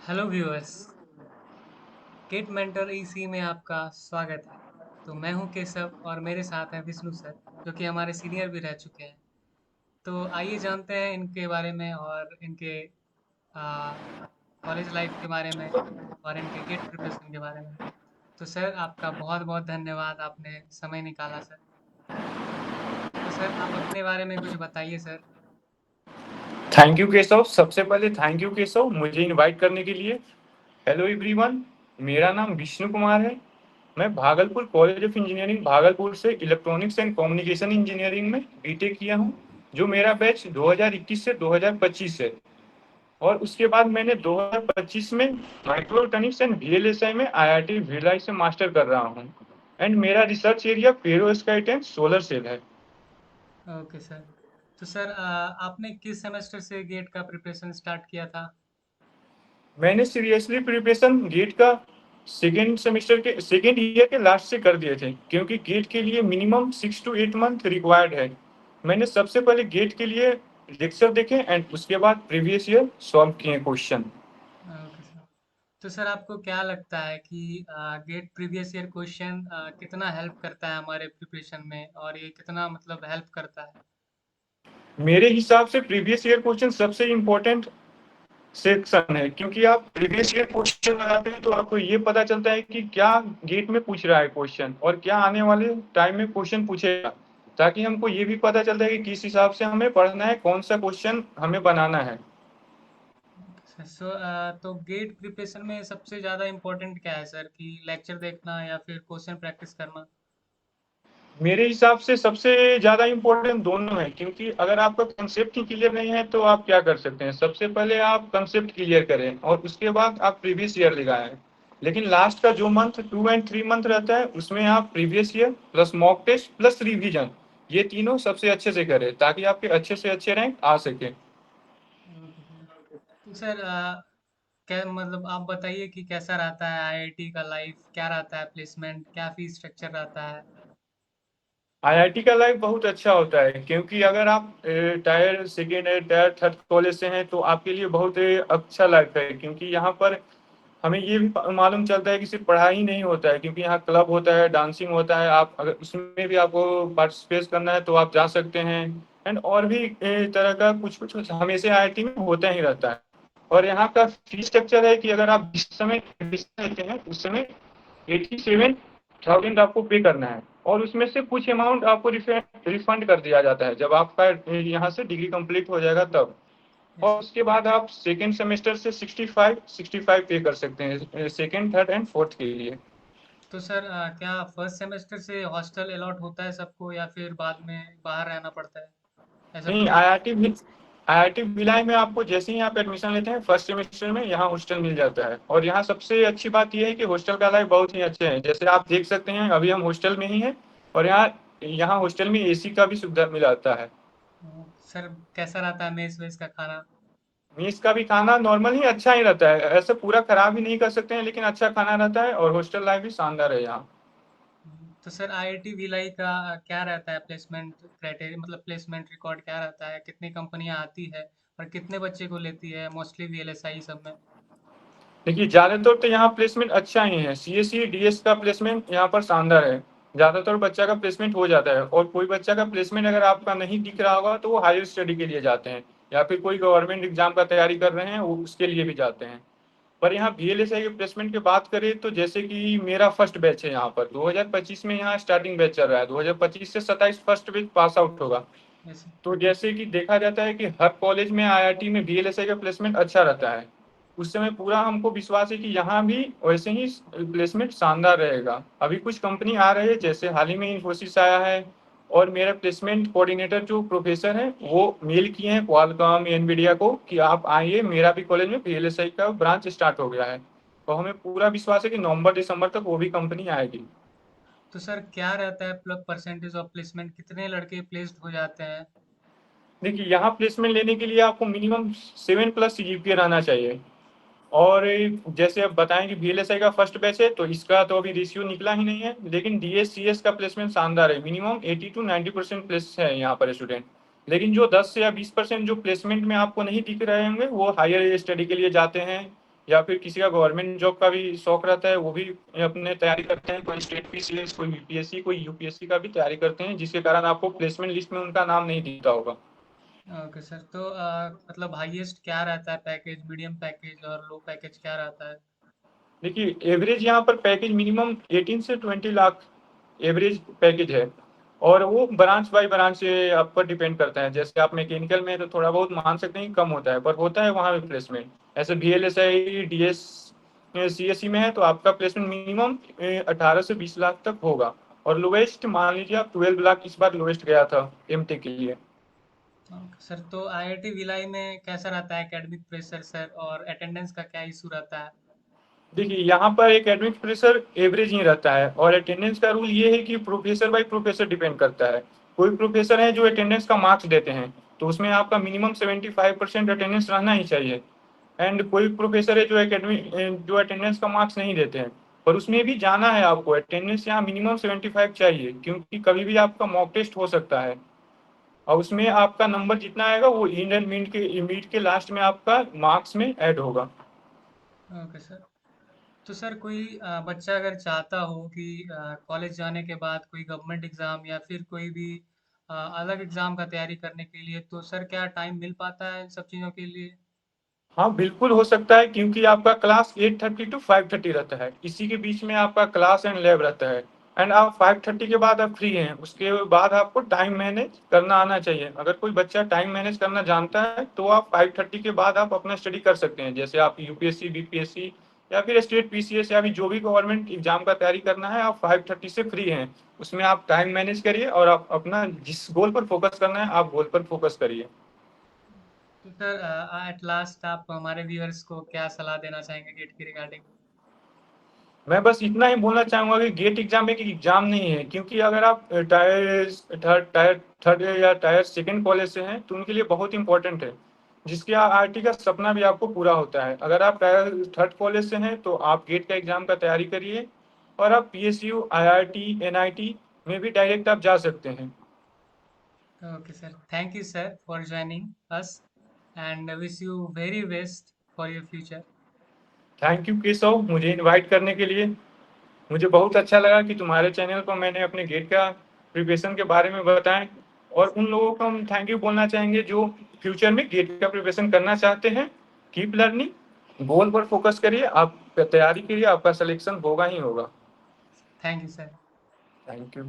Hello viewers, get mentor EC में आपका स्वागत है। तो मैं हूं केशव और मेरे साथ हैं विष्णु सर, जो कि हमारे सीनियर भी रह चुके हैं। तो आइए जानते हैं इनके बारे में और इनके कॉलेज लाइफ के बारे में और इनके गेट प्रिपरेशन के बारे में। तो सर, आपका बहुत बहुत धन्यवाद, आपने समय निकाला सर। तो सर, आप अपने बारे में कुछ बताइए सर। Thank you Keshav. सबसे पहले थैंक यू केशव मुझे इनवाइट करने के लिए। हेलो एवरीवन, मेरा नाम विष्णु कुमार है। मैं Bhagalpur college of engineering Bhagalpur से इलेक्ट्रॉनिक्स एंड कम्युनिकेशन इंजीनियरिंग में बीटेक किया हूँ, जो मेरा बैच 2021 से 2025 है। और उसके बाद मैंने 2025 में माइक्रोइलेक्ट्रॉनिक्स एंड वीएलएसआई में आईआईटी भिलाई से मास्टर कर रहा हूँ। एंड मेरा research area perovskite and solar cell है। Okay sir. तो सर, आपने किस सेमेस्टर से गेट का प्रिपरेशन स्टार्ट किया था? मैंने सीरियसली प्रिपरेशन गेट का सेकेंड सेमेस्टर के सेकेंड ईयर के लास्ट से कर दिए थे, क्योंकि गेट के लिए मिनिमम 6 to 8 मंथ रिक्वायर्ड है। मैंने सबसे पहले गेट के लिए लेक्चर देखे एंड उसके बाद प्रीवियस ईयर सॉल्व किए क्वेश्चन। Okay sir. तो सर, आपको क्या लगता है कि गेट प्रीवियस ईयर क्वेश्चन कितना हेल्प करता है हमारे प्रिपरेशन में, और ये कितना मतलब हेल्प करता है? मेरे हिसाब से प्रीवियस ईयर क्वेश्चन सबसे इम्पोर्टेंट सेक्शन है, क्योंकि आप प्रीवियस ईयर क्वेश्चन लगाते हैं तो आपको ये पता चलता है कि क्या गेट में पूछ रहा है क्वेश्चन और क्या आने वाले टाइम में क्वेश्चन पूछेगा, ताकि हमको ये भी पता चलता है कि किस हिसाब से हमें पढ़ना है, कौन सा क्वेश्चन हमें बनाना है। सो तो गेट प्रिपरेशन में सबसे ज़्यादा इम्पोर्टेंट क्या है सर, कि लेक्चर देखना या फिर क्वेश्चन प्रैक्टिस करना? मेरे हिसाब से सबसे ज़्यादा इम्पोर्टेंट दोनों है, क्योंकि अगर आपका कंसेप्ट ही क्लियर नहीं है तो आप क्या कर सकते हैं। सबसे पहले आप कंसेप्ट क्लियर करें और उसके बाद आप प्रीवियस ईयर लगाएं। लेकिन लास्ट का जो मंथ 2 and 3 मंथ रहता है उसमें आप previous year plus mock test plus revision, ये तीनों सबसे अच्छे से करें ताकि आपके अच्छे से अच्छे रैंक आ सके। Okay sir. तो सर, क्या मतलब आप बताइए कि कैसा रहता है आईआईटी का लाइफ, क्या रहता है प्लेसमेंट, क्या फीस स्ट्रक्चर रहता है? आईआईटी का लाइफ बहुत अच्छा होता है, क्योंकि अगर आप tyre second tyre third college से हैं तो आपके लिए बहुत अच्छा लाइफ है, क्योंकि यहाँ पर हमें ये भी मालूम चलता है कि सिर्फ पढ़ाई ही नहीं होता है, क्योंकि यहाँ क्लब होता है, डांसिंग होता है। आप अगर उसमें भी आपको पार्टिसिपेट करना है तो आप जा सकते हैं। एंड और भी तरह का कुछ कुछ हमेशा आईआईटी में होता ही रहता है। और यहाँ का फीस स्ट्रक्चर है कि अगर आप जिस समय एडमिशन लेते हैं उस समय 87,000 आपको पे करना है, और उसमें से कुछ अमाउंट आपको रिफंड कर दिया जाता है जब आपका यहाँ से डिग्री कंप्लीट हो जाएगा तब। यस। और उसके बाद आप सेकेंड सेमेस्टर से 65 पे कर सकते हैं सेकेंड थर्ड एंड फोर्थ के लिए। तो सर, क्या फर्स्ट सेमेस्टर से हॉस्टल अलॉट होता है सबको, या फिर बाद में बाहर रहना पड़ता है? ऐसा नहीं, कुछ? आईआईटी भिलाई में आपको जैसे ही आप एडमिशन लेते हैं फर्स्ट सेमेस्टर में यहाँ हॉस्टल मिल जाता है। और यहाँ सबसे अच्छी बात यह है कि हॉस्टल का लाइफ बहुत ही अच्छे है। जैसे आप देख सकते हैं अभी हम हॉस्टल में ही हैं, और यहाँ यहाँ हॉस्टल में एसी का भी सुविधा मिलाता है। सर, कैसा रहता है मेस वेस का खाना? मेस का भी खाना नॉर्मल ही अच्छा ही रहता है, ऐसे पूरा खराब ही नहीं कर सकते हैं, लेकिन अच्छा खाना रहता है और हॉस्टल लाइफ भी शानदार है यहाँ। तो सर, आईआईटी भिलाई का क्या रहता है प्लेसमेंट क्राइटेरिया, मतलब प्लेसमेंट रिकॉर्ड क्या रहता है, कितनी कंपनियां आती है और कितने बच्चे को लेती है मोस्टली वीएलएसआई सब में? देखिए, ज़्यादातर तो यहाँ प्लेसमेंट अच्छा ही है। सीएससी डीएस का प्लेसमेंट यहाँ पर शानदार है। ज़्यादातर बच्चा का प्लेसमेंट हो जाता है, और कोई बच्चा का प्लेसमेंट अगर आपका नहीं दिख रहा होगा तो वो हायर स्टडी के लिए जाते हैं, या फिर कोई गवर्नमेंट एग्जाम का तैयारी कर रहे हैं वो उसके लिए भी जाते हैं। पर यहाँ वीएलएसआई के प्लेसमेंट की बात करें तो जैसे कि मेरा फर्स्ट बैच है यहाँ पर, 2025 में यहाँ स्टार्टिंग बैच चल रहा है, 2025 से 27 फर्स्ट बैच पास आउट होगा। यस। तो जैसे कि देखा जाता है कि हर कॉलेज में आईआईटी में वीएलएसआई का प्लेसमेंट अच्छा रहता है। उस समय पूरा हमको विश्वास है कि यहाँ भी वैसे ही प्लेसमेंट शानदार रहेगा। अभी कुछ कंपनी आ रही है, जैसे हाल ही में इन्फोसिस आया है, और मेरा प्लेसमेंट कोऑर्डिनेटर जो प्रोफेसर है वो मेल किए हैं क्वालकॉम एनवीडिया को कि आप आइए, मेरा भी कॉलेज में वीएलएसआई का ब्रांच स्टार्ट हो गया है। तो हमें पूरा विश्वास है कि नवंबर दिसंबर तक वो भी कंपनी आएगी। तो सर, क्या रहता है परसेंटेज ऑफ प्लेसमेंट, कितने लड़के प्लेस्ड हो जाते हैं? देखिए, यहाँ प्लेसमेंट लेने के लिए आपको मिनिमम 7+ जीपीए रहना चाहिए। और जैसे अब बताएं कि वीएलएसआई का फर्स्ट बैच है तो इसका तो अभी रेशियो निकला ही नहीं है, लेकिन डीएस सीएस का प्लेसमेंट शानदार है। मिनिमम 80 to 90% प्लेस है यहाँ पर स्टूडेंट। लेकिन जो 10 से या 20% जो प्लेसमेंट में आपको नहीं दिख रहे होंगे वो हायर स्टडी के लिए जाते हैं, या फिर किसी का गवर्नमेंट जॉब का भी शौक रहता है, वो भी अपने तैयारी करते हैं। कोई स्टेट पीसीएस, कोई बीपीएससी, कोई यूपीएससी का भी तैयारी करते हैं, जिसके कारण आपको प्लेसमेंट लिस्ट में उनका नाम नहीं दिखता होगा। ओके सर, तो मतलब हाईएस्ट क्या रहता है पैकेज, मीडियम पैकेज और लो पैकेज क्या रहता है? देखिए, एवरेज यहाँ पर पैकेज मिनिमम 18 से 20 लाख एवरेज पैकेज है। और वो ब्रांच बाय ब्रांच से आप पर डिपेंड करता है। जैसे आप मैकेनिकल में तो थोड़ा बहुत मान सकते हैं कि कम होता है, पर होता है वहाँ भी प्लेसमेंट। ऐसे VLSI DS CSE में है तो आपका प्लेसमेंट मिनिमम 18 से 20 लाख तक होगा। और लोवेस्ट मान लीजिए आप 12 लाख इस बार लोवेस्ट गया था MTech के लिए। ओके सर, तो आईआईटी भिलाई में कैसा रहता है एकेडमिक प्रेशर सर, और अटेंडेंस का क्या इशू रहता है? देखिए, यहाँ पर एकेडमिक प्रेशर एवरेज ही रहता है, और अटेंडेंस का रूल ये है कि प्रोफेसर बाय प्रोफेसर डिपेंड करता है। कोई प्रोफेसर है जो अटेंडेंस का मार्क्स देते हैं, तो उसमें आपका मिनिमम 75% अटेंडेंस रहना ही चाहिए। एंड कोई प्रोफेसर है जो अटेंडेंस का मार्क्स नहीं देते हैं, पर उसमें भी जाना है आपको। अटेंडेंस यहाँ मिनिमम 75 चाहिए, क्योंकि कभी भी आपका मॉक टेस्ट हो सकता है, और उसमें आपका नंबर जितना आएगा वो इंड एंड मीट के लास्ट में आपका मार्क्स में ऐड होगा। ओके सर, तो सर कोई बच्चा अगर चाहता हो कि कॉलेज जाने के बाद कोई गवर्नमेंट एग्जाम या फिर कोई भी अलग एग्जाम का तैयारी करने के लिए, तो सर क्या टाइम मिल पाता है इन सब चीज़ों के लिए? हाँ, बिल्कुल हो सकता है, क्योंकि आपका क्लास 8:30 टू 5:30 रहता है। इसी के बीच में आपका क्लास एंड लैब रहता है। एंड आप 5:30 के बाद आप फ्री हैं, उसके बाद आपको टाइम मैनेज करना आना चाहिए। अगर कोई बच्चा टाइम मैनेज करना जानता है तो आप 5:30 के बाद आप अपना स्टडी कर सकते हैं। जैसे आप यूपीएससी, बीपीएससी या फिर स्टेट पीसीएस या फिर जो भी गवर्नमेंट एग्जाम का तैयारी करना है, आप 5:30 से फ्री हैं। उसमें आप टाइम मैनेज करिए और आप अपना जिस गोल पर फोकस करना है आप गोल पर फोकस करिए। तो सर एट लास्ट आप हमारे व्यूअर्स को क्या सलाह देना चाहेंगे गेट की रिगार्डिंग? मैं बस इतना ही बोलना चाहूंगा कि गेट एग्जाम एक एग्जाम नहीं है, क्योंकि अगर आप टायर थर्ड या टायर सेकंड कॉलेज से हैं तो उनके लिए बहुत इंपॉर्टेंट है, जिसके आईआईटी का सपना भी आपको पूरा होता है। अगर आप टायर थर्ड कॉलेज से हैं तो आप गेट का एग्जाम का तैयारी करिए, और आप PSU, IIT, NIT में भी डायरेक्ट आप जा सकते हैं। Okay sir, thank you sir for joining us and wish you very best for your future. Thank you Keshav, मुझे इनवाइट करने के लिए। मुझे बहुत अच्छा लगा कि तुम्हारे चैनल पर मैंने अपने गेट का प्रिपरेशन के बारे में बताएं। और उन लोगों को हम थैंक यू बोलना चाहेंगे जो फ्यूचर में गेट का प्रिपरेशन करना चाहते हैं। कीप लर्निंग, गोल पर फोकस करिए, आप तैयारी करिए, आपका सिलेक्शन होगा ही होगा। Thank you sir. Thank you.